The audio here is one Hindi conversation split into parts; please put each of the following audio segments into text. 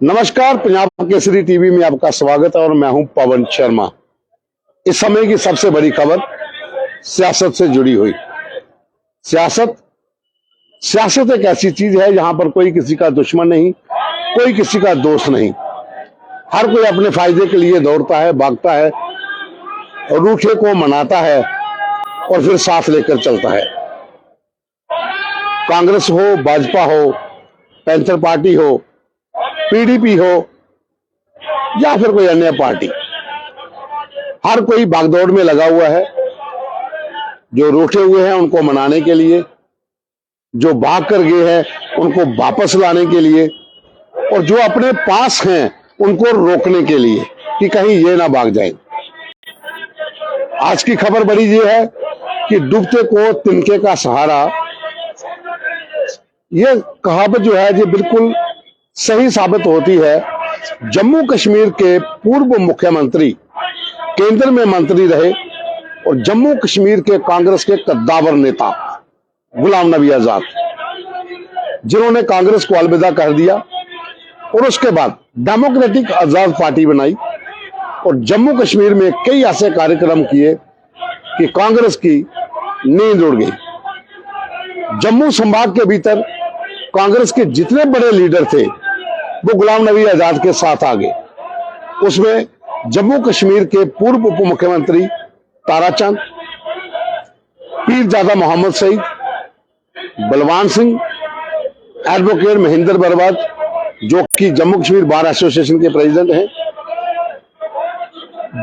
नमस्कार, पंजाब केसरी टीवी में आपका स्वागत है और मैं हूं पवन शर्मा। इस समय की सबसे बड़ी खबर सियासत से जुड़ी हुई। सियासत एक ऐसी चीज है जहां पर कोई किसी का दुश्मन नहीं, कोई किसी का दोस्त नहीं। हर कोई अपने फायदे के लिए दौड़ता है, भागता है और रूठे को मनाता है और फिर साथ लेकर चलता है। कांग्रेस हो, भाजपा हो, पैंथर पार्टी हो, पीडीपी हो या फिर कोई अन्य पार्टी, हर कोई भागदौड़ में लगा हुआ है। जो रूठे हुए हैं उनको मनाने के लिए, जो भाग कर गए हैं उनको वापस लाने के लिए, और जो अपने पास हैं उनको रोकने के लिए कि कहीं ये ना भाग जाए। आज की खबर बड़ी ये है कि डूबते को तिनके का सहारा, ये कहावत जो है ये बिल्कुल सही साबित होती है। जम्मू कश्मीर के पूर्व मुख्यमंत्री केंद्र में मंत्री रहे और जम्मू कश्मीर के कांग्रेस के कद्दावर नेता गुलाम नबी आजाद, जिन्होंने कांग्रेस को अलविदा कर दिया और उसके बाद डेमोक्रेटिक आजाद पार्टी बनाई और जम्मू कश्मीर में कई ऐसे कार्यक्रम किए कि कांग्रेस की नींद उड़ गई। जम्मू संभाग के भीतर कांग्रेस के जितने बड़े लीडर थे वो गुलाम नबी आजाद के साथ आ गए। उसमें जम्मू कश्मीर के पूर्व उप मुख्यमंत्री ताराचंद, पीरजादा मोहम्मद सईद, बलवान सिंह, एडवोकेट महेंद्र बरबाद जो कि जम्मू कश्मीर बार एसोसिएशन के प्रेसिडेंट हैं,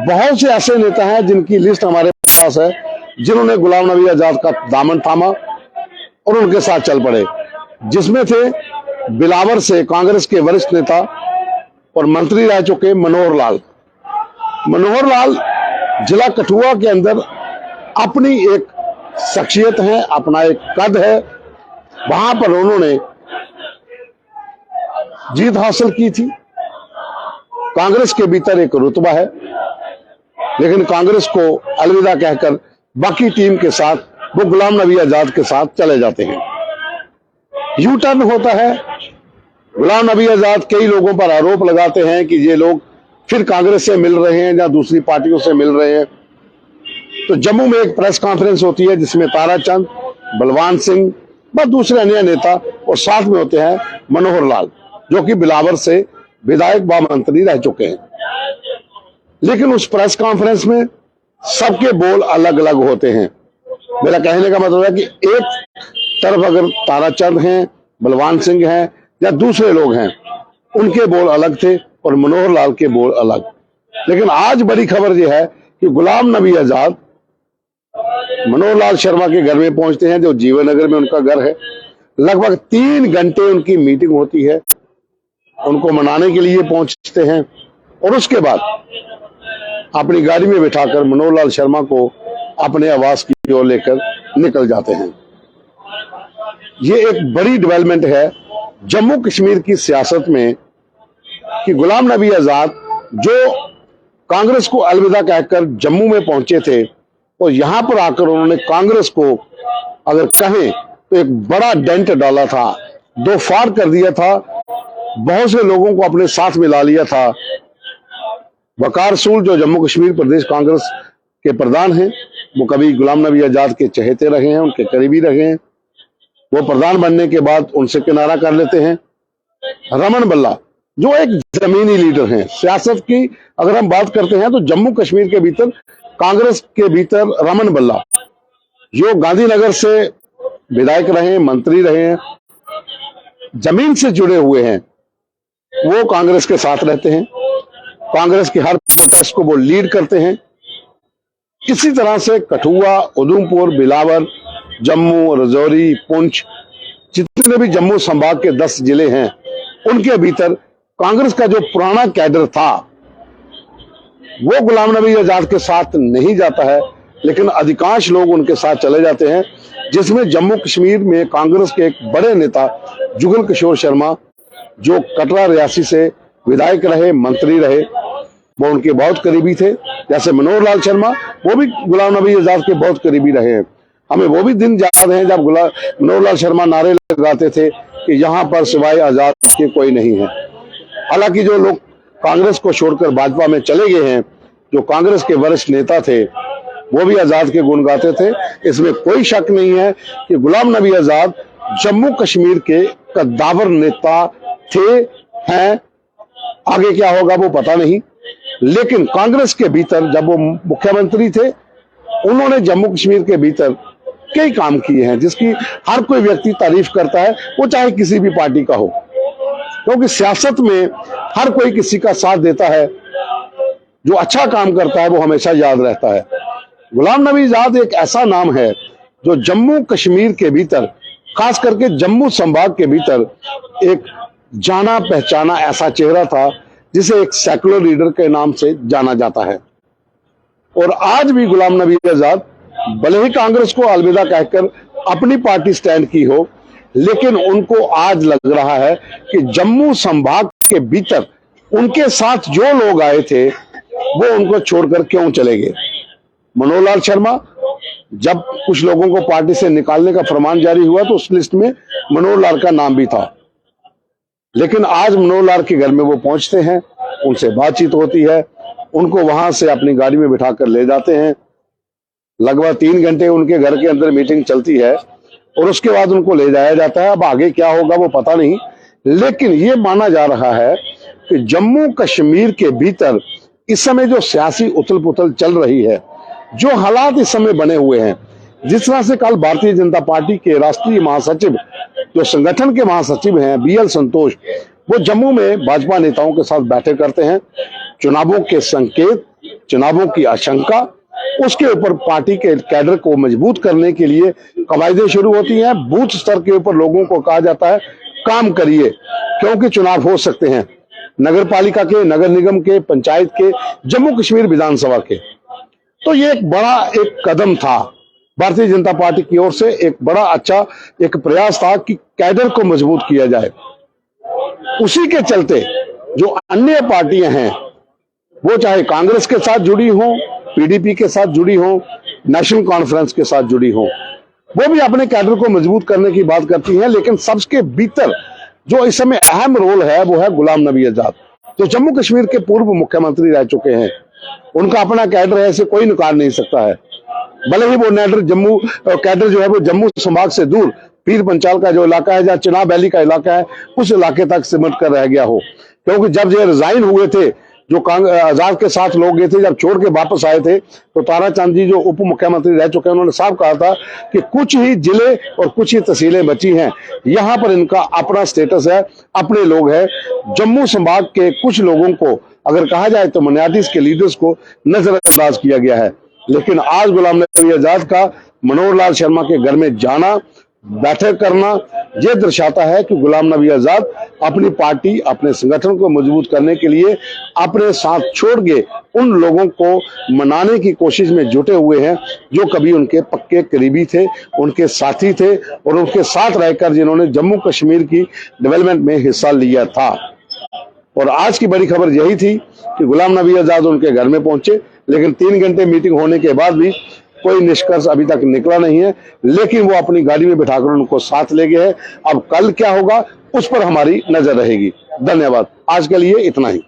बहुत से ऐसे नेता हैं जिनकी लिस्ट हमारे पास है, जिन्होंने गुलाम नबी आजाद का दामन थामा और उनके साथ चल पड़े। जिसमें थे बिलावर से कांग्रेस के वरिष्ठ नेता और मंत्री रह चुके मनोहर लाल जिला कठुआ के अंदर अपनी एक शख्सियत है, अपना एक कद है। वहां पर उन्होंने जीत हासिल की थी। कांग्रेस के भीतर एक रुतबा है, लेकिन कांग्रेस को अलविदा कहकर बाकी टीम के साथ वो गुलाम नबी आजाद के साथ चले जाते हैं। यू टर्न होता है। गुलाम नबी आजाद कई लोगों पर आरोप लगाते हैं कि ये लोग फिर कांग्रेस से मिल रहे हैं या दूसरी पार्टियों से मिल रहे हैं। तो जम्मू में एक प्रेस कॉन्फ्रेंस होती है जिसमें ताराचंद, बलवान सिंह व दूसरे अन्य नेता और साथ में होते हैं मनोहर लाल, जो कि बिलावर से विधायक व मंत्री रह चुके हैं। लेकिन उस प्रेस कॉन्फ्रेंस में सबके बोल अलग अलग होते हैं। मेरा कहने का मतलब है कि एक तरफ अगर ताराचंद हैं, बलवान सिंह हैं या दूसरे लोग हैं, उनके बोल अलग थे और मनोहर लाल के बोल अलग। लेकिन आज बड़ी खबर यह है कि गुलाम नबी आजाद मनोहर लाल शर्मा के घर में पहुंचते हैं, जो जीवन नगर में उनका घर है। लगभग 3 घंटे उनकी मीटिंग होती है, उनको मनाने के लिए पहुंचते हैं और उसके बाद अपनी गाड़ी में बिठाकर मनोहर लाल शर्मा को अपने आवास की ओर लेकर निकल जाते हैं। ये एक बड़ी डेवलपमेंट है जम्मू कश्मीर की सियासत में कि गुलाम नबी आजाद जो कांग्रेस को अलविदा कहकर जम्मू में पहुंचे थे और यहां पर आकर उन्होंने कांग्रेस को अगर कहें तो एक बड़ा डेंट डाला था, दो फाड़ कर दिया था, बहुत से लोगों को अपने साथ मिला लिया था। वकार सूल जो जम्मू कश्मीर प्रदेश कांग्रेस के प्रधान हैं, वो कभी गुलाम नबी आजाद के चहेते रहे हैं, उनके करीबी रहे हैं। वो प्रधान बनने के बाद उनसे किनारा कर लेते हैं। रमन बल्ला जो एक जमीनी लीडर हैं सियासत की, अगर हम बात करते हैं तो जम्मू कश्मीर के भीतर कांग्रेस के भीतर रमन बल्ला जो गांधीनगर से विधायक रहे, मंत्री रहे हैं, जमीन से जुड़े हुए हैं, वो कांग्रेस के साथ रहते हैं। कांग्रेस की हर प्रोटेस्ट को वो लीड करते हैं। इसी तरह से कठुआ, उधमपुर, बिलावर, जम्मू, राजौरी, पुंछ, जितने भी जम्मू संभाग के 10 जिले हैं, उनके भीतर कांग्रेस का जो पुराना कैडर था वो गुलाम नबी आजाद के साथ नहीं जाता है, लेकिन अधिकांश लोग उनके साथ चले जाते हैं। जिसमें जम्मू कश्मीर में कांग्रेस के एक बड़े नेता जुगल किशोर शर्मा, जो कटरा रियासी से विधायक रहे, मंत्री रहे, वो उनके बहुत करीबी थे। जैसे मनोहर लाल शर्मा, वो भी गुलाम नबी आजाद के बहुत करीबी रहे हैं। हमें वो भी दिन याद है जब मनोहर लाल शर्मा नारे लगाते थे कि यहां पर सिवाय आजाद के कोई नहीं है। हालांकि जो लोग कांग्रेस को छोड़कर भाजपा में चले गए हैं, जो कांग्रेस के वरिष्ठ नेता थे, वो भी आजाद के गुण गाते थे। इसमें कोई शक नहीं है कि गुलाम नबी आजाद जम्मू कश्मीर के कद्दावर नेता थे, हैं। आगे क्या होगा वो पता नहीं, लेकिन कांग्रेस के भीतर जब वो मुख्यमंत्री थे, उन्होंने जम्मू कश्मीर के भीतर कई काम किए हैं जिसकी हर कोई व्यक्ति तारीफ करता है, वो चाहे किसी भी पार्टी का हो, क्योंकि सियासत में हर कोई किसी का साथ देता है। जो अच्छा काम करता है वो हमेशा याद रहता है। गुलाम नबी आजाद एक ऐसा नाम है जो जम्मू कश्मीर के भीतर, खास करके जम्मू संभाग के भीतर, एक जाना पहचाना ऐसा चेहरा था जिसे एक सेकुलर लीडर के नाम से जाना जाता है। और आज भी गुलाम नबी आजाद भले ही कांग्रेस को अलविदा कहकर अपनी पार्टी स्टैंड की हो, लेकिन उनको आज लग रहा है कि जम्मू संभाग के भीतर उनके साथ जो लोग आए थे वो उनको छोड़कर क्यों चले गए। मनोहर लाल शर्मा, जब कुछ लोगों को पार्टी से निकालने का फरमान जारी हुआ तो उस लिस्ट में मनोहर लाल का नाम भी था, लेकिन आज मनोहर लाल के घर में वो पहुंचते हैं, उनसे बातचीत होती है, उनको वहां से अपनी गाड़ी में बिठाकर ले जाते हैं। लगभग 3 घंटे उनके घर के अंदर मीटिंग चलती है और उसके बाद उनको ले जाया जाता है। अब आगे क्या होगा वो पता नहीं, लेकिन ये माना जा रहा है कि जम्मू कश्मीर के भीतर इस समय जो सियासी उथल पुथल चल रही है, जो हालात इस समय बने हुए हैं, जिस तरह से कल भारतीय जनता पार्टी के राष्ट्रीय महासचिव, जो संगठन के महासचिव हैं BL संतोष, वो जम्मू में भाजपा नेताओं के साथ बैठक करते हैं। चुनावों के संकेत, चुनावों की आशंका, उसके ऊपर पार्टी के कैडर को मजबूत करने के लिए कवायदें शुरू होती हैं। बूथ स्तर के ऊपर लोगों को कहा जाता है काम करिए, क्योंकि चुनाव हो सकते हैं, नगर पालिका के, नगर निगम के, पंचायत के, जम्मू कश्मीर विधानसभा के। तो ये एक बड़ा एक कदम था भारतीय जनता पार्टी की ओर से, एक बड़ा अच्छा एक प्रयास था कि कैडर को मजबूत किया जाए। उसी के चलते जो अन्य पार्टियां हैं, वो चाहे कांग्रेस के साथ जुड़ी हो, PDP के साथ जुड़ी हो, नेशनल कॉन्फ्रेंस के साथ जुड़ी हो, वो भी अपने कैडर को मजबूत करने की बात करती हैं। लेकिन सबके भीतर जो इस समय अहम रोल है वो है गुलाम नबी आजाद, जो जम्मू कश्मीर के पूर्व मुख्यमंत्री रह चुके हैं। उनका अपना कैडर है, इसे कोई नकार नहीं सकता है। भले ही वो कैडर जो है वो जम्मू संभाग से दूर पीर पंचाल का जो इलाका है, जहाँ चिनाब वैली का इलाका है, उस इलाके तक सिमट कर रह गया हो। क्योंकि जब ये रिजाइन हुए थे, जो आजाद के साथ लोग गए थे, जब छोड़ के वापस आए थे, तो ताराचंद जी जो उप मुख्यमंत्री रह चुके हैं, उन्होंने साफ कहा था कि कुछ ही जिले और कुछ ही तहसीलें बची हैं, यहाँ पर इनका अपना स्टेटस है, अपने लोग हैं। जम्मू संभाग के कुछ लोगों को अगर कहा जाए तो माइनॉरिटीज के लीडर्स को नजरअंदाज किया गया है। लेकिन आज गुलाम नबी आजाद का मनोहर लाल शर्मा के घर में जाना, बैठक करना, यह दर्शाता है कि गुलाम नबी आजाद अपनी पार्टी, अपने संगठन को मजबूत करने के लिए अपने साथ छोड़ के उन लोगों को मनाने की कोशिश में जुटे हुए हैं जो कभी उनके पक्के करीबी थे, उनके साथी थे और उनके साथ रहकर जिन्होंने जम्मू कश्मीर की डेवलपमेंट में हिस्सा लिया था। और आज की बड़ी खबर यही थी कि गुलाम नबी आजाद उनके घर में पहुंचे, लेकिन 3 घंटे मीटिंग होने के बाद भी कोई निष्कर्ष अभी तक निकला नहीं है। लेकिन वो अपनी गाड़ी में बिठाकर उनको साथ ले गए हैं। अब कल क्या होगा उस पर हमारी नजर रहेगी। धन्यवाद। आज के लिए इतना ही।